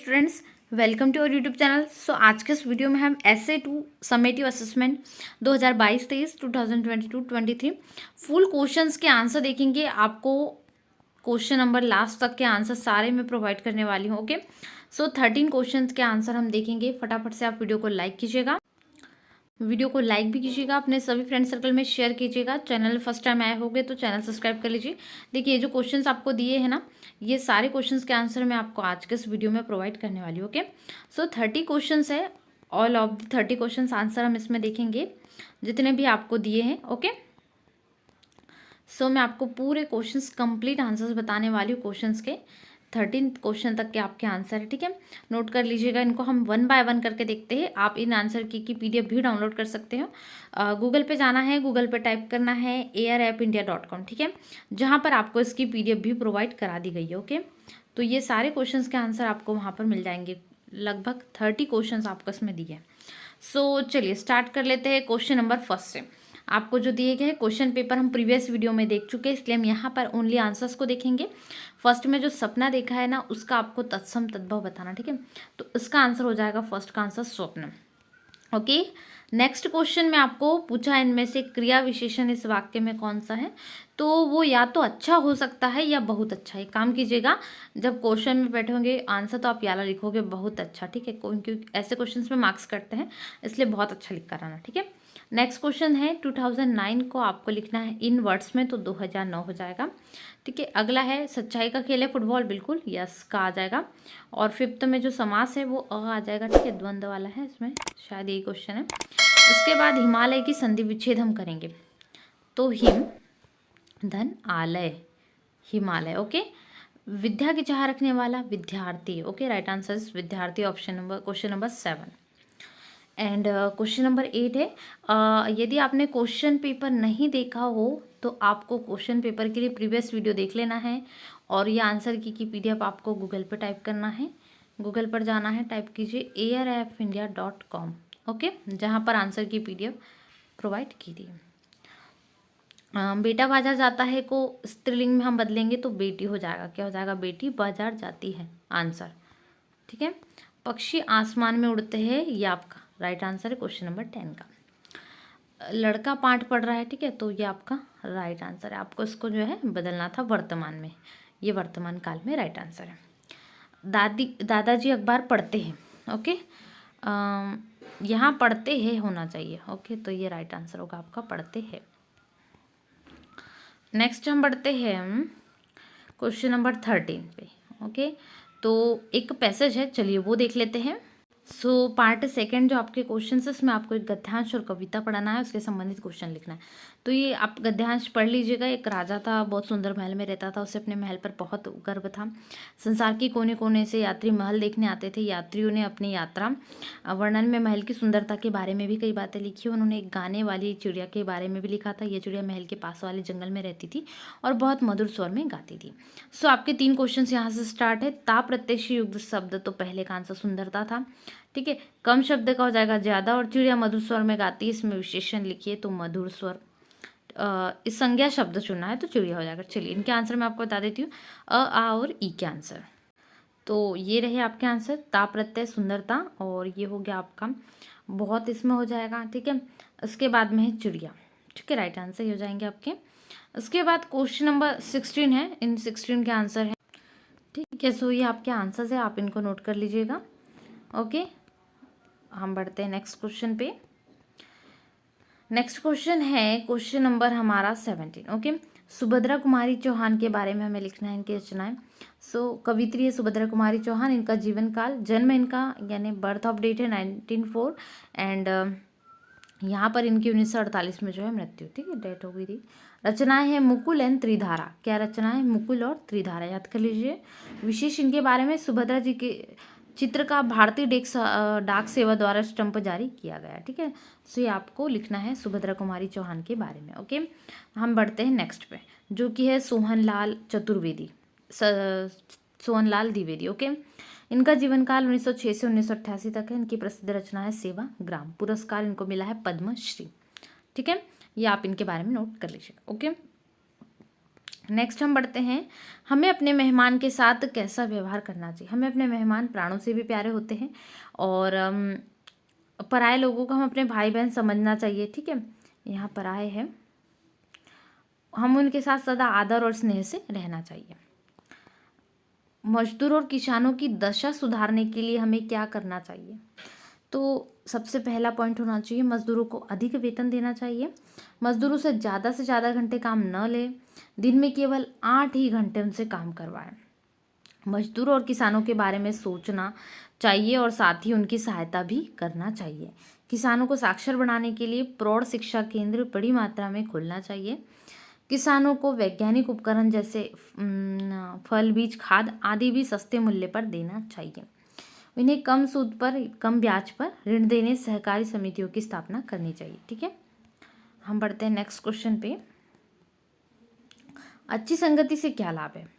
Students, welcome to our YouTube channel. So आज के इस वीडियो में हम SA2 summative assessment 2022-23 2022-23 full questions के आंसर देखेंगे। आपको क्वेश्चन नंबर लास्ट तक के आंसर सारे मैं प्रोवाइड करने वाली हूँ। ओके, सो 13 क्वेश्चंस के आंसर हम देखेंगे। फटाफट से आप वीडियो को लाइक कीजिएगा, वीडियो को लाइक भी कीजिएगा, अपने सभी फ्रेंड सर्कल में शेयर कीजिएगा। चैनल फर्स्ट टाइम आए होंगे तो चैनल सब्सक्राइब कर लीजिए। देखिए, ये जो क्वेश्चंस आपको दिए हैं ना, ये सारे क्वेश्चंस के आंसर मैं आपको आज के इस वीडियो में प्रोवाइड करने वाली हूँ। ओके, सो 30 क्वेश्चंस है। All of the 30 questions answer हम इसमें देखेंगे, जितने भी आपको दिए हैं। ओके, सो मैं आपको पूरे क्वेश्चंस कंप्लीट आंसर्स बताने वाली हूँ। क्वेश्चंस के 13 क्वेश्चन तक के आपके आंसर है। ठीक है, नोट कर लीजिएगा। इनको हम 1 बाय 1 करके देखते हैं। आप इन आंसर की PDF भी डाउनलोड कर सकते हो। गूगल पे जाना है, गूगल पे टाइप करना है airappindia.com। ठीक है, जहाँ पर आपको इसकी PDF भी प्रोवाइड करा दी गई है। ओके, तो ये सारे क्वेश्चन के आंसर आपको वहाँ पर मिल जाएंगे। लगभग 30 क्वेश्चन आपको इसमें दिए हैं। सो चलिए स्टार्ट कर लेते हैं क्वेश्चन नंबर फर्स्ट से। आपको जो दिए गए क्वेश्चन पेपर हम प्रीवियस वीडियो में देख चुके हैं, इसलिए हम यहाँ पर ओनली आंसर्स को देखेंगे। फर्स्ट में जो सपना देखा है ना, उसका आपको तत्सम तद्भव बताना। ठीक है, तो इसका आंसर हो जाएगा फर्स्ट का आंसर स्वप्न। ओके, नेक्स्ट क्वेश्चन में आपको पूछा इनमें से क्रिया विशेषण इस वाक्य में कौन सा है, तो वो या तो अच्छा हो सकता है या बहुत अच्छा है। काम कीजिएगा, जब क्वेश्चन में बैठे होंगे आंसर तो आप याला लिखोगे बहुत अच्छा। ठीक है, क्योंकि ऐसे क्वेश्चन में मार्क्स कटते हैं, इसलिए बहुत अच्छा लिख कर आना। ठीक है, नेक्स्ट क्वेश्चन है 2009 को आपको लिखना है इन वर्ड्स में, तो 2009 हो जाएगा। ठीक है, अगला है सच्चाई का खेल है फुटबॉल, बिल्कुल यस का आ जाएगा। और फिफ्थ में जो समास है वो आ जाएगा। ठीक है, द्वंद्व वाला है इसमें, शायद यही क्वेश्चन है। उसके बाद हिमालय की संधि विच्छेद हम करेंगे, तो हिम धन आलय हिमालय। ओके, विद्या की चाह रखने वाला विद्यार्थी। ओके, राइट आंसर विद्यार्थी, option number question number 7। And question number 8 है, यदि आपने क्वेश्चन पेपर नहीं देखा हो तो आपको क्वेश्चन पेपर के लिए प्रीवियस वीडियो देख लेना है, और ये आंसर की PDF आपको गूगल पर टाइप करना है। गूगल पर जाना है, टाइप कीजिए airappindia.com। ओके, जहाँ पर आंसर की PDF प्रोवाइड की थी। बेटा बाजार जाता है को स्त्रीलिंग में हम बदलेंगे तो बेटी हो जाएगा। क्या हो जाएगा? बेटी बाजार जाती है, आंसर। ठीक है, पक्षी आसमान में उड़ते हैं, ये आपका राइट आंसर है क्वेश्चन नंबर 10 का। लड़का पाठ पढ़ रहा है, ठीक है, तो ये आपका राइट आंसर है। आपको इसको जो है बदलना था वर्तमान में, ये वर्तमान काल में राइट आंसर है। दादाजी अखबार पढ़ते हैं। ओके, यहाँ पढ़ते हैं होना चाहिए। ओके, तो ये राइट आंसर होगा आपका पढ़ते हैं। नेक्स्ट हम बढ़ते हैं क्वेश्चन नंबर 13 पे। ओके, तो एक पैसेज है, चलिए वो देख लेते हैं। सो पार्ट सेकंड जो आपके क्वेश्चन है, इसमें आपको एक गद्यांश और कविता पढ़ाना है, उसके संबंधित क्वेश्चन लिखना है। तो ये आप गद्यांश पढ़ लीजिएगा। एक राजा था, बहुत सुंदर महल में रहता था, उसे अपने महल पर बहुत गर्व था। संसार के कोने कोने से यात्री महल देखने आते थे। यात्रियों ने अपनी यात्रा वर्णन में महल की सुंदरता के बारे में भी कई बातें लिखी। उन्होंने एक गाने वाली चिड़िया के बारे में भी लिखा था। ये चिड़िया महल के पास वाले जंगल में रहती थी और बहुत मधुर स्वर में गाती थी। सो आपके 3 क्वेश्चन यहाँ से स्टार्ट है। ता प्रत्यक्ष युक्त शब्द, तो पहले का आंसर सुंदरता था। ठीक है, कम शब्द का हो जाएगा ज्यादा, और चिड़िया मधुर स्वर में गाती है, इसमें विशेषण लिखिए तो मधुर स्वर। इस संज्ञा शब्द चुनना है तो चिड़िया हो जाएगा। चलिए इनके आंसर मैं आपको बता देती हूँ, अ आ और ई के आंसर। तो ये रहे आपके आंसर, ता प्रत्यय सुंदरता, और ये हो गया आपका बहुत, इसमें हो जाएगा। ठीक है, उसके बाद में है चिड़िया। ठीक है, राइट आंसर ही हो जाएंगे आपके। उसके बाद क्वेश्चन नंबर 16 है, इन 16 के आंसर है। ठीक है, सो ये आपके आंसर्स है, आप इनको नोट कर लीजिएगा। ओके, हम बढ़ते हैं नेक्स्ट क्वेश्चन पे। नेक्स्ट क्वेश्चन है क्वेश्चन नंबर हमारा 17। ओके, सुभद्रा कुमारी चौहान के बारे में हमें लिखना है, इनकी रचनाएं। सो कवित्री है सुभद्रा कुमारी चौहान। इनका जीवन काल, जन्म इनका यानी बर्थ ऑफ डेट है 1904, एंड यहाँ पर इनकी 1948 में जो है मृत्यु, ठीक है, डेथ हो गई थी। रचनाएं हैं मुकुल एंड त्रिधारा। क्या रचना है? मुकुल और त्रिधारा, याद कर लीजिए। विशेष इनके बारे में, सुभद्रा जी के चित्र का भारतीय डाक सेवा द्वारा स्टंप जारी किया गया। ठीक है, सो ये आपको लिखना है सुभद्रा कुमारी चौहान के बारे में। ओके, हम बढ़ते हैं नेक्स्ट पे, जो कि है सोहनलाल चतुर्वेदी, सोहनलाल द्विवेदी। ओके, इनका जीवन काल 1906 से 1988 तक है। इनकी प्रसिद्ध रचना है सेवाग्राम। पुरस्कार इनको मिला है पद्मश्री। ठीक है, ये आप इनके बारे में नोट कर लीजिए। ओके, नेक्स्ट हम बढ़ते हैं, हमें अपने मेहमान के साथ कैसा व्यवहार करना चाहिए। हमें अपने मेहमान प्राणों से भी प्यारे होते हैं और पराये लोगों को हम अपने भाई बहन समझना चाहिए, ठीक है। यहाँ पराये है, हम उनके साथ सदा आदर और स्नेह से रहना चाहिए। मजदूर और किसानों की दशा सुधारने के लिए हमें क्या करना चाहिए। तो सबसे पहला पॉइंट होना चाहिए, मजदूरों को अधिक वेतन देना चाहिए। मजदूरों से ज़्यादा घंटे काम न लें, दिन में केवल 8 ही घंटे उनसे काम करवाएं। मजदूरों और किसानों के बारे में सोचना चाहिए और साथ ही उनकी सहायता भी करना चाहिए। किसानों को साक्षर बनाने के लिए प्रौढ़ शिक्षा केंद्र बड़ी मात्रा में खोलना चाहिए। किसानों को वैज्ञानिक उपकरण जैसे फल, बीज, खाद आदि भी सस्ते मूल्य पर देना चाहिए। इन्हें कम सूद पर, कम ब्याज पर ऋण देने सहकारी समितियों की स्थापना करनी चाहिए, ठीक है। हम बढ़ते हैं नेक्स्ट क्वेश्चन पे। अच्छी संगति से क्या लाभ है।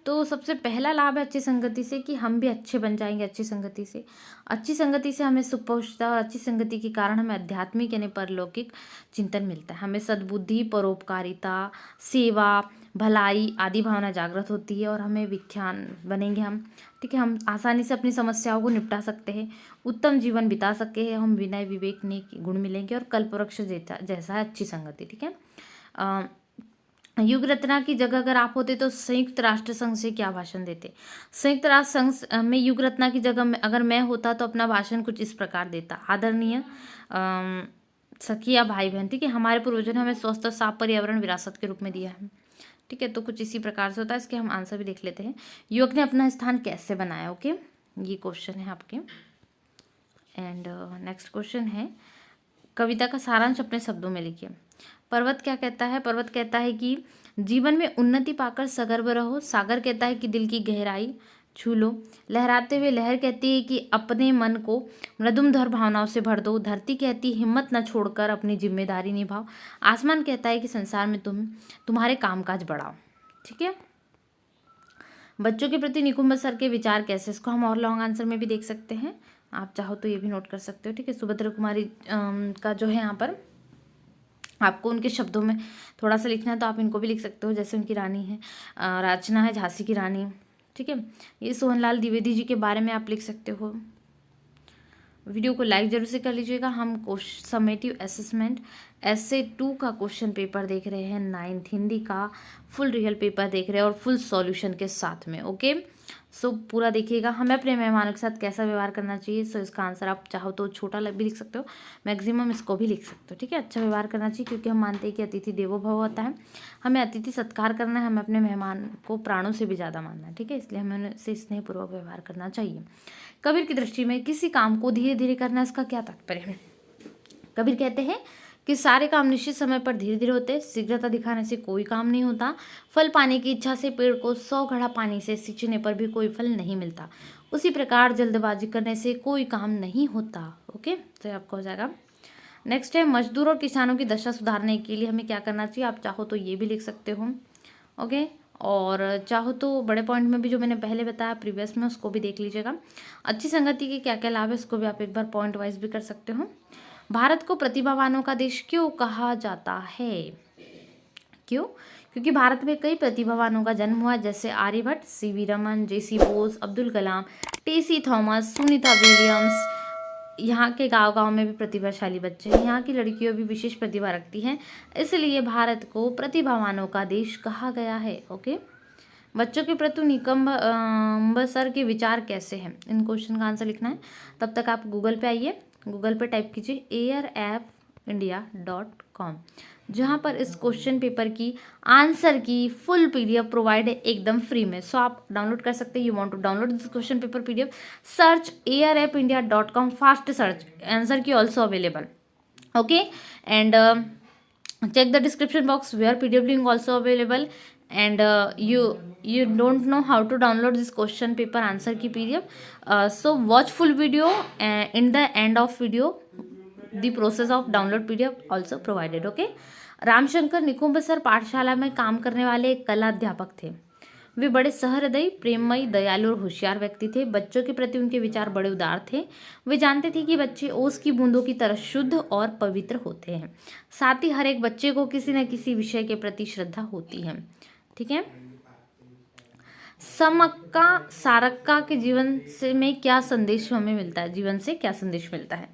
तो सबसे पहला लाभ है अच्छी संगति से कि हम भी अच्छे बन जाएंगे अच्छी संगति से। अच्छी संगति से हमें सुख पहुँचता है और अच्छी संगति के कारण हमें आध्यात्मिक यानी परलौकिक चिंतन मिलता है। हमें सद्बुद्धि, परोपकारिता, सेवा, भलाई आदि भावना जागृत होती है और हमें विख्यान बनेंगे हम, ठीक है। हम आसानी से अपनी समस्याओं को निपटा सकते हैं, उत्तम जीवन बिता सकते हैं, हम विनय विवेक नेक गुण मिलेंगे और कल्पवृक्ष जैसा है अच्छी संगति, ठीक है। युग रत्ना की जगह अगर आप होते तो संयुक्त राष्ट्र संघ से क्या भाषण देते। संयुक्त राष्ट्र संघ में युग रत्ना की जगह में अगर मैं होता तो अपना भाषण कुछ इस प्रकार देता। आदरणीय सखी या भाई बहन, ठीक है, हमारे पूर्वजों ने हमें स्वस्थ और साफ पर्यावरण विरासत के रूप में दिया है, ठीक है। तो कुछ इसी प्रकार से होता है। इसके हम आंसर भी देख लेते हैं। युवक ने अपना स्थान कैसे बनाया, ओके, ये क्वेश्चन है आपके। एंड नेक्स्ट क्वेश्चन है, कविता का सारांश अपने शब्दों में लिखिए। पर्वत क्या कहता है। पर्वत कहता है कि जीवन में उन्नति पाकर सगर्व रहो। सागर कहता है कि दिल की गहराई छू लो। लहराते हुए लहर कहती है कि अपने मन को मृदुमधुर भावनाओं से भर दो। धरती कहती है हिम्मत न छोड़कर अपनी जिम्मेदारी निभाओ। आसमान कहता है कि संसार में तुम्हारे कामकाज बढ़ाओ, ठीक है। बच्चों के प्रति निकुंभ सर के विचार कैसे, इसको हम और लॉन्ग आंसर में भी देख सकते हैं, आप चाहो तो ये भी नोट कर सकते हो, ठीक है। सुभद्रा कुमारी का जो है यहाँ पर आपको उनके शब्दों में थोड़ा सा लिखना है तो आप इनको भी लिख सकते हो। जैसे उनकी रानी है रचना है झांसी की रानी, ठीक है। ये सोहनलाल द्विवेदी जी के बारे में आप लिख सकते हो। वीडियो को लाइक जरूर से कर लीजिएगा। हम समेटिव असेसमेंट essay 2 का क्वेश्चन पेपर देख रहे हैं, 9th हिंदी का फुल रियल पेपर देख रहे हैं और फुल सॉल्यूशन के साथ में, ओके। सो पूरा देखिएगा। हमें अपने मेहमानों के साथ कैसा व्यवहार करना चाहिए। सो इसका आंसर आप चाहो तो छोटा भी लिख सकते हो, मैक्सिमम इसको भी लिख सकते हो, ठीक है। अच्छा व्यवहार करना चाहिए क्योंकि हम मानते हैं कि अतिथि देवो भव होता है। हमें अतिथि सत्कार करना है, हमें अपने मेहमान को प्राणों से भी ज़्यादा मानना है, ठीक है। इसलिए हमें उनसे स्नेहपूर्वक व्यवहार करना चाहिए। कबीर की दृष्टि में किसी काम को धीरे धीरे करना, इसका क्या तात्पर्य है। कबीर कहते हैं कि सारे काम निश्चित समय पर धीरे धीरे होते हैं। शीघ्रता दिखाने से कोई काम नहीं होता। फल पाने की इच्छा से पेड़ को 100 घड़ा पानी से सींचने पर भी कोई फल नहीं मिलता। उसी प्रकार जल्दबाजी करने से कोई काम नहीं होता, ओके। तो आपको हो जाएगा। नेक्स्ट है, मजदूर और किसानों की दशा सुधारने के लिए हमें क्या करना चाहिए। आप चाहो तो ये भी लिख सकते हो, ओके। और चाहो तो बड़े पॉइंट में भी जो मैंने पहले बताया प्रीवियस में उसको भी देख लीजिएगा। अच्छी संगति के क्या क्या लाभ है उसको भी आप एक बार पॉइंट वाइज भी कर सकते हो। भारत को प्रतिभावानों का देश क्यों कहा जाता है। क्यों, क्योंकि भारत में कई प्रतिभावानों का जन्म हुआ, जैसे आर्यभट्ट, सीवी रमन, जेसी बोस, अब्दुल कलाम, टेसी थॉमस, सुनीता विलियम्स। यहाँ के गांव गांव में भी प्रतिभाशाली बच्चे हैं। यहाँ की लड़कियों भी विशेष प्रतिभा रखती हैं, इसलिए भारत को प्रतिभावानों का देश कहा गया है, ओके। बच्चों के प्रति निकुंभ सर के विचार कैसे हैं, इन क्वेश्चन का आंसर लिखना है। तब तक आप गूगल पे आइए, गूगल पे टाइप कीजिए airappindia.com, जहाँ पर इस क्वेश्चन पेपर की आंसर की फुल PDF प्रोवाइड है एकदम फ्री में। सो आप डाउनलोड कर सकते हैं। You want to download this question paper PDF, search airappindia.com, fast search, answer key also available, okay. And check the description box where PDF link also available. And you don't know how to download this question paper answer की PDF, so watch full video. In the end of video the process of download PDF also provided, okay. Ramshankar Nikumbh sir पाठशाला में काम करने वाले एक कला अध्यापक थे। वे बड़े सहृदयी, प्रेममयी, दयालु और होशियार व्यक्ति थे। बच्चों के प्रति उनके विचार बड़े उदार थे। वे जानते थे कि बच्चे ओस की बूंदों की तरह शुद्ध और पवित्र होते हैं। साथ ही हर एक बच्चे को किसी न किसी विषय के प्रति श्रद्धा होती है। ठीक है। समक्का सारक्का के जीवन से में क्या संदेश हमें मिलता है, जीवन से क्या संदेश मिलता है?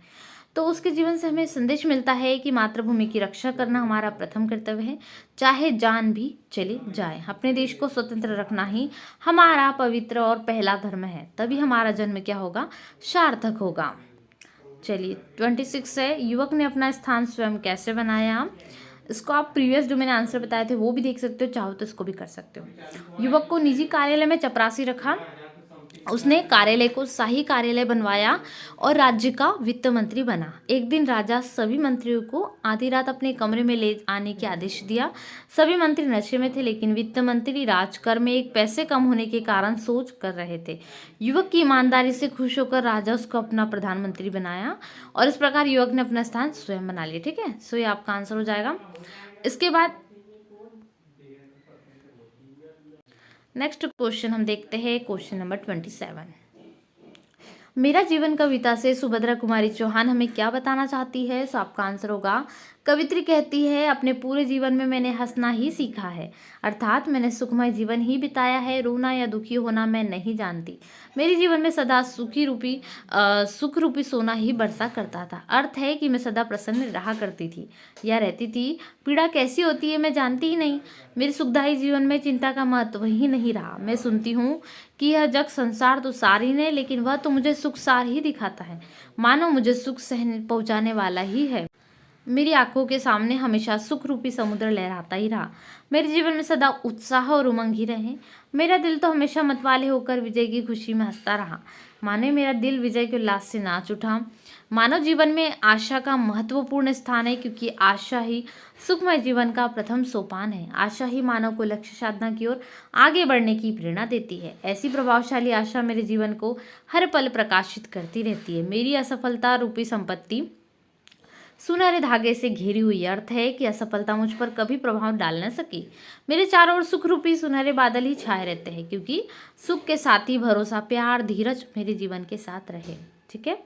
तो उसके जीवन से हमें संदेश मिलता है कि मातृभूमि की रक्षा करना हमारा प्रथम कर्तव्य है, चाहे जान भी चली जाए। अपने देश को स्वतंत्र रखना ही हमारा पवित्र और पहला धर्म है, तभी हमारा जन्म क्या होगा, सार्थक होगा। चलिए 26 है, युवक ने अपना स्थान स्वयं कैसे बनाया? इसको आप प्रीवियस जो मैंने आंसर बताए थे वो भी देख सकते हो, चाहो तो इसको भी कर सकते हो। युवक को निजी कार्यालय में चपरासी रखा, उसने कार्यालय को शाही कार्यालय बनवाया और राज्य का वित्त मंत्री बना। एक दिन राजा सभी मंत्रियों को आधी रात अपने कमरे में ले आने के आदेश दिया। सभी मंत्री नशे में थे, लेकिन वित्त मंत्री राजकर में एक पैसे कम होने के कारण सोच कर रहे थे। युवक की ईमानदारी से खुश होकर राजा उसको अपना प्रधानमंत्री बनाया और इस प्रकार युवक ने अपना स्थान स्वयं बना लिया। ठीक है, सो ये आपका आंसर हो जाएगा। इसके बाद नेक्स्ट क्वेश्चन हम देखते हैं, क्वेश्चन नंबर 27। मेरा जीवन कविता से सुभद्रा कुमारी चौहान हमें क्या बताना चाहती है? सो आपका आंसर होगा, कवित्री कहती है, अपने पूरे जीवन में मैंने हंसना ही सीखा है, अर्थात मैंने सुखमय जीवन ही बिताया है, रोना या दुखी होना मैं नहीं जानती। मेरे जीवन में सदा सुख रूपी सोना ही बरसा करता था। अर्थ है कि मैं सदा प्रसन्न रहा करती थी या रहती थी। पीड़ा कैसी होती है मैं जानती ही नहीं। मेरे सुखदायी जीवन में चिंता का महत्व ही नहीं रहा। मैं सुनती हूँ कि यह जग संसार तो सार ही नहीं, लेकिन वह तो मुझे सुख सार ही दिखाता है, मानो मुझे सुख सहने पहुँचाने वाला ही है। मेरी आंखों के सामने हमेशा सुख रूपी समुद्र लहराता ही रहा। मेरे जीवन में सदा उत्साह और उमंग ही रहे। मेरा दिल तो हमेशा मतवाले होकर विजय की खुशी में हंसता रहा। मानो मेरा दिल विजय के उल्लास से नाच उठा। मानव जीवन में आशा का महत्वपूर्ण स्थान है, क्योंकि आशा ही सुखमय जीवन का प्रथम सोपान है। आशा ही मानव को लक्ष्य साधना की ओर आगे बढ़ने की प्रेरणा देती है। ऐसी प्रभावशाली आशा मेरे जीवन को हर पल प्रकाशित करती रहती है। मेरी असफलता रूपी संपत्ति सुनहरे धागे से घिरी हुई, अर्थ है कि असफलता मुझ पर कभी प्रभाव डाल न सकी। मेरे चारों ओर सुख रूपी सुनहरे बादल ही छाए रहते हैं, क्योंकि सुख के साथ ही भरोसा, प्यार, धीरज मेरे जीवन के साथ रहे। ठीक है,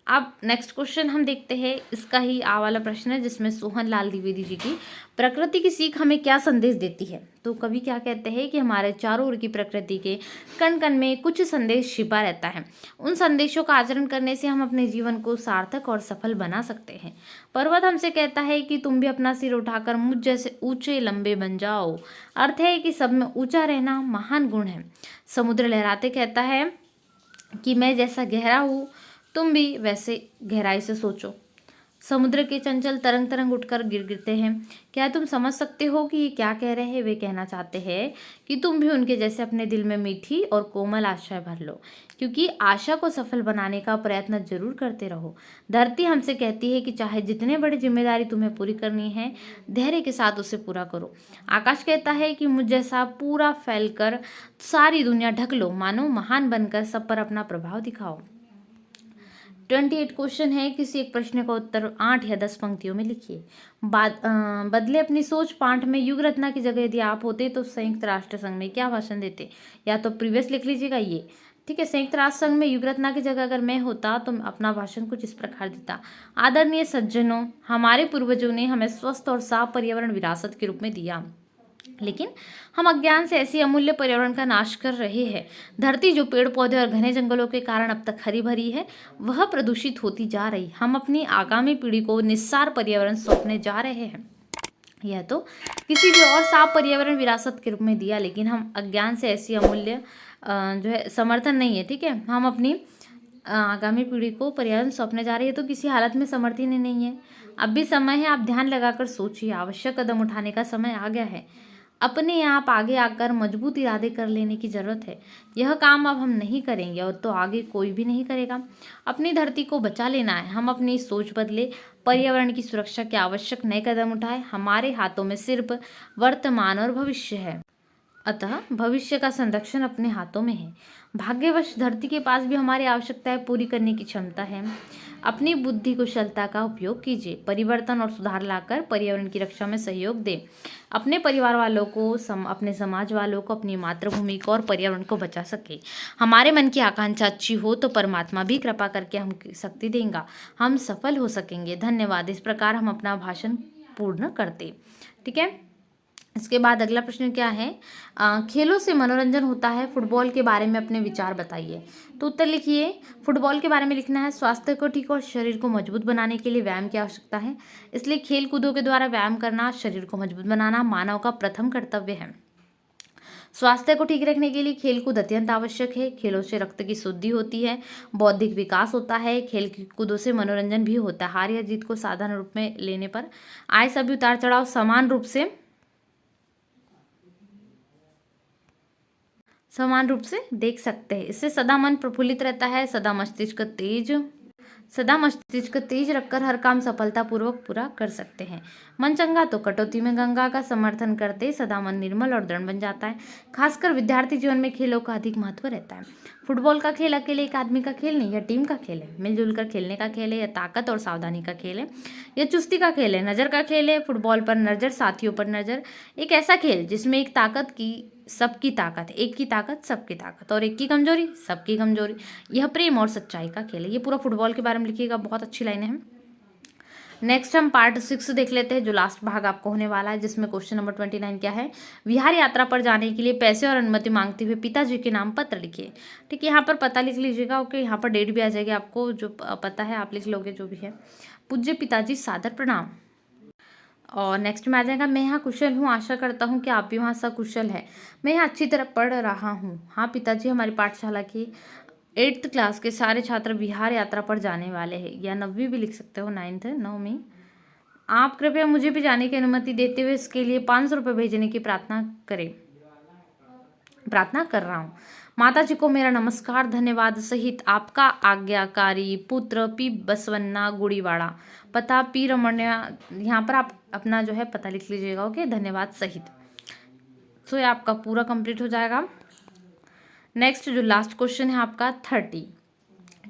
अब नेक्स्ट क्वेश्चन हम देखते हैं। इसका ही आ वाला प्रश्न है, जिसमें सोहन लाल द्विवेदी जी की प्रकृति की सीख हमें क्या संदेश देती है? तो कवि क्या कहते हैं कि हमारे चारों ओर की प्रकृति के कण कण में कुछ संदेश छिपा रहता है। उन संदेशों का आचरण करने से हम अपने जीवन को सार्थक और सफल बना सकते हैं। पर्वत हमसे कहता है कि तुम भी अपना सिर उठाकर मुझ जैसे ऊंचे लंबे बन जाओ। अर्थ है कि सब में ऊंचा रहना महान गुण है। समुद्र लहराते कहता है कि मैं जैसा गहरा हूँ, तुम भी वैसे गहराई से सोचो। समुद्र के चंचल तरंग तरंग उठकर गिरते हैं। क्या तुम समझ सकते हो कि ये क्या कह रहे हैं? वे कहना चाहते हैं कि तुम भी उनके जैसे अपने दिल में मीठी और कोमल आशा भर लो, क्योंकि आशा को सफल बनाने का प्रयत्न जरूर करते रहो। धरती हमसे कहती है कि चाहे जितने बड़ी जिम्मेदारी तुम्हें पूरी करनी है, धैर्य के साथ उसे पूरा करो। आकाश कहता है कि मुझ जैसा पूरा फैलकर सारी दुनिया ढक लो, मानो महान बनकर सब पर अपना प्रभाव दिखाओ। 28 क्वेश्चन है, किसी एक प्रश्न का उत्तर 8 या 10 पंक्तियों में लिखिए। बदले अपनी सोच पाठ में युग रत्ना की जगह यदि आप होते तो संयुक्त राष्ट्र संघ में क्या भाषण देते? या तो प्रीवियस लिख लीजिएगा ये, ठीक है। संयुक्त राष्ट्र संघ में युग रत्ना की जगह अगर मैं होता तो अपना भाषण कुछ इस प्रकार देता। आदरणीय सज्जनों, हमारे पूर्वजों ने हमें स्वस्थ और साफ पर्यावरण विरासत के रूप में दिया, लेकिन हम अज्ञान से ऐसी अमूल्य पर्यावरण का नाश कर रहे हैं। धरती जो पेड़ पौधे और घने जंगलों के कारण अब तक हरी भरी है, वह प्रदूषित होती जा रही। हम अपनी आगामी पीढ़ी को निस्सार पर्यावरण सौंपने जा रहे हैं। यह तो किसी भी और साफ पर्यावरण विरासत के रूप में दिया, लेकिन हम अज्ञान से ऐसी अमूल्य जो है समर्थन नहीं है, ठीक है। हम अपनी आगामी पीढ़ी को पर्यावरण सौंपने जा रही है, तो किसी हालत में समर्थन ही नहीं है। अब भी समय है, आप ध्यान लगाकर सोचिए। आवश्यक कदम उठाने का समय आ गया है। अपने आप आगे आकर मजबूत इरादे कर लेने की ज़रूरत है। यह काम अब हम नहीं करेंगे और तो आगे कोई भी नहीं करेगा। अपनी धरती को बचा लेना है। हम अपनी सोच बदले, पर्यावरण की सुरक्षा के आवश्यक नए कदम उठाए। हमारे हाथों में सिर्फ वर्तमान और भविष्य है, अतः भविष्य का संरक्षण अपने हाथों में है। भाग्यवश धरती के पास भी हमारी आवश्यकताएं पूरी करने की क्षमता है। अपनी बुद्धि कुशलता का उपयोग कीजिए। परिवर्तन और सुधार लाकर पर्यावरण की रक्षा में सहयोग दें। अपने परिवार वालों को, अपने समाज वालों को, अपनी मातृभूमि को और पर्यावरण को बचा सके। हमारे मन की आकांक्षा अच्छी हो तो परमात्मा भी कृपा करके हम शक्ति देगा, हम सफल हो सकेंगे। धन्यवाद। इस प्रकार हम अपना भाषण पूर्ण करते, ठीक है। इसके बाद अगला प्रश्न क्या है, खेलों से मनोरंजन होता है, फुटबॉल के बारे में अपने विचार बताइए। तो उत्तर लिखिए, फुटबॉल के बारे में लिखना है, स्वास्थ्य को ठीक और शरीर को मजबूत बनाने के लिए व्यायाम की आवश्यकता है, इसलिए खेल कूदों के द्वारा व्यायाम करना शरीर को मजबूत बनाना मानव का प्रथम कर्तव्य है। स्वास्थ्य को ठीक रखने के लिए खेलकूद अत्यंत आवश्यक है, खेलों से रक्त की शुद्धि होती है, बौद्धिक विकास होता है, खेल कूदों से मनोरंजन भी होता है। हार या जीत को साधारण रूप में लेने पर आए सभी उतार चढ़ाव समान रूप से देख सकते हैं। इससे सदा मन प्रफुल्लित रहता है, सदा मस्तिष्क तेज रखकर हर काम सफलतापूर्वक पूरा कर सकते हैं। मन चंगा तो कटौती में गंगा का समर्थन करते सदा मन निर्मल और दृढ़ बन जाता है। खासकर विद्यार्थी जीवन में खेलों का अधिक महत्व रहता है। फुटबॉल का खेल अकेले एक आदमी का खेल नहीं, यह टीम का खेल है, मिलजुल कर खेलने का खेल है, यह ताकत और सावधानी का खेल है, यह चुस्ती का खेल है, नज़र का खेल है, फुटबॉल पर नज़र, साथियों पर नज़र। एक ऐसा खेल जिसमें एक ताकत की सबकी ताकत, एक की ताकत सबकी ताकत और एक की कमजोरी सबकी कमजोरी। यह प्रेम और सच्चाई का खेल है। ये पूरा फुटबॉल के बारे में लिखिएगा, बहुत अच्छी लाइनें हैं। नेक्स्ट हम पार्ट 6 देख लेते हैं, जो लास्ट भाग आपको होने वाला है, जिसमें क्वेश्चन नंबर 29 क्या है, विहार यात्रा पर जाने के लिए पैसे और अनुमति मांगते हुए पिताजी के नाम पत्र लिखिए। ठीक है, यहाँ पर पता लिख लीजिएगा। ओके, यहाँ पर डेट भी आ जाएगी, आपको जो पता है आप लिख लोगे जो भी है। पूज्य पिताजी सादर प्रणाम। और नेक्स्ट में आ जाएगा, मैं यहाँ कुशल हूँ, आशा करता हूँ कि आप भी वहाँ सकुशल है। मैं यहाँ अच्छी तरह पढ़ रहा हूँ। हाँ पिताजी, हमारी पाठशाला की 8th क्लास के सारे छात्र बिहार यात्रा पर जाने वाले हैं, या 9वीं भी लिख सकते हो, 9th 9वीं। आप कृपया मुझे भी जाने की अनुमति देते हुए इसके लिए 500 रुपये भेजने की प्रार्थना कर रहा हूँ। माता जी को मेरा नमस्कार, धन्यवाद सहित आपका आज्ञाकारी पुत्र पी बसवन्ना गुड़ीवाड़ा, पता पी रमण्या। यहाँ पर आप अपना जो है पता लिख लीजिएगा। ओके, धन्यवाद सहित। सो ये आपका पूरा कंप्लीट हो जाएगा। नेक्स्ट जो लास्ट क्वेश्चन है आपका 30,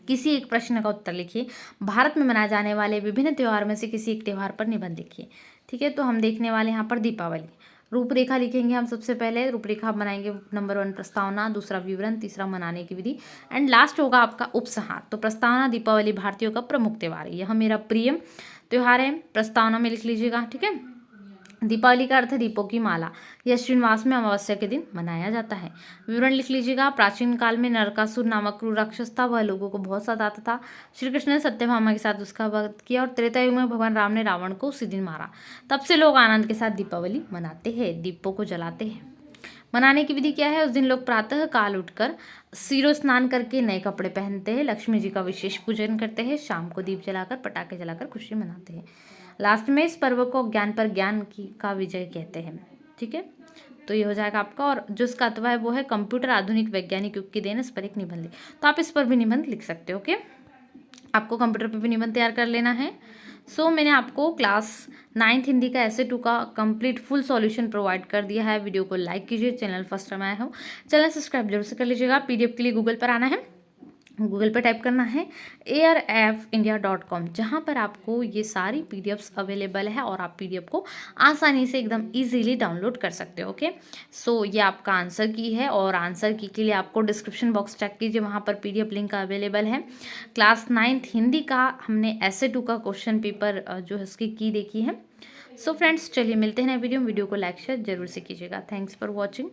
किसी एक प्रश्न का उत्तर लिखिए। भारत में मनाए जाने वाले विभिन्न त्योहार में से किसी एक त्योहार पर निबंध लिखिए। ठीक है, तो हम देखने वाले यहाँ पर दीपावली। रूपरेखा लिखेंगे हम सबसे पहले। रूपरेखा बनाएंगे, नंबर 1 प्रस्तावना, दूसरा विवरण, तीसरा मनाने की विधि एंड लास्ट होगा आपका उपसंहार। तो प्रस्तावना, दीपावली भारतीयों का प्रमुख त्योहार है, यह मेरा प्रिय त्योहार है, प्रस्तावना में लिख लीजिएगा। ठीक है, दीपावली का अर्थ है दीपों की माला, यह श्रावण मास में अमावस्या के दिन मनाया जाता है। विवरण लिख लीजिएगा, प्राचीन काल में नरकासुर नामक क्रूर राक्षस था, वह लोगों को बहुत सताता था। श्री कृष्ण ने सत्यभामा के साथ उसका वध किया और त्रेता युग में भगवान राम ने रावण को उसी दिन मारा। तब से लोग आनंद के साथ दीपावली मनाते हैं, दीपों को जलाते हैं। मनाने की विधि क्या है, उस दिन लोग प्रातः काल उठकर सिरो स्नान करके नए कपड़े पहनते हैं, लक्ष्मी जी का विशेष पूजन करते हैं, शाम को दीप जलाकर पटाखे जलाकर खुशी मनाते हैं। लास्ट में इस पर्व को ज्ञान पर ज्ञान की का विजय कहते हैं। ठीक है, तो ये हो जाएगा आपका। और जो इसका अथवा है वो है कंप्यूटर आधुनिक वैज्ञानिक युग की देन, इस पर एक निबंध, तो आप इस पर भी निबंध लिख सकते हो। ओके, आपको कंप्यूटर पर भी निबंध तैयार कर लेना है। सो मैंने आपको क्लास 9th हिंदी का ऐसे 2 का कंप्लीट फुल सॉल्यूशन प्रोवाइड कर दिया है। वीडियो को लाइक कीजिए, चैनल फर्स्ट टाइम आया हो चैनल सब्सक्राइब जरूर से कर लीजिएगा। PDF के लिए गूगल पर आना है, गूगल पर टाइप करना है arfindia.com, जहाँ पर आपको ये सारी PDFs अवेलेबल है और आप PDF को आसानी से एकदम इजीली डाउनलोड कर सकते हो। ओके, सो ये आपका आंसर की है, और आंसर की के लिए आपको डिस्क्रिप्शन बॉक्स चेक कीजिए, वहाँ पर PDF लिंक अवेलेबल है। क्लास 9th हिंदी का हमने ऐसे 2 का क्वेश्चन पेपर जो है उसकी की देखी है। सो फ्रेंड्स, चलिए मिलते हैं नए वीडियो को लाइक शेयर जरूर से कीजिएगा। Thanks for watching.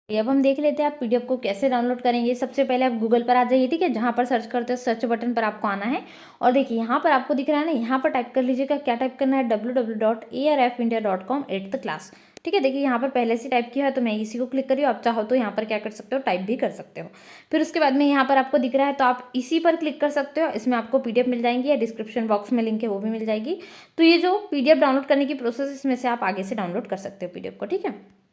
अब हम देख लेते हैं आप PDF को कैसे डाउनलोड करेंगे। सबसे पहले आप गूगल पर आ जाइए। ठीक है, जहाँ पर सर्च करते हो सर्च बटन पर आपको आना है, और देखिए यहाँ पर आपको दिख रहा है ना, यहाँ पर टाइप कर लीजिएगा। क्या टाइप करना है, www.arfindia.com 8th क्लास। ठीक है, देखिए यहाँ पर पहले से टाइप किया है, तो मैं इसी को क्लिक करी हूँ। आप चाहो तो यहाँ पर क्या कर सकते हो, टाइप भी कर सकते हो। फिर उसके बाद में यहाँ पर आपको दिख रहा है, तो आप इसी पर क्लिक कर सकते हो। इसमें आपको PDF मिल जाएंगी, या डिस्क्रिप्शन बॉक्स में लिंक है वो भी मिल जाएगी। तो ये जो PDF डाउनलोड करने की प्रोसेस, इसमें से आप आगे से डाउनलोड कर सकते हो PDF को। ठीक है।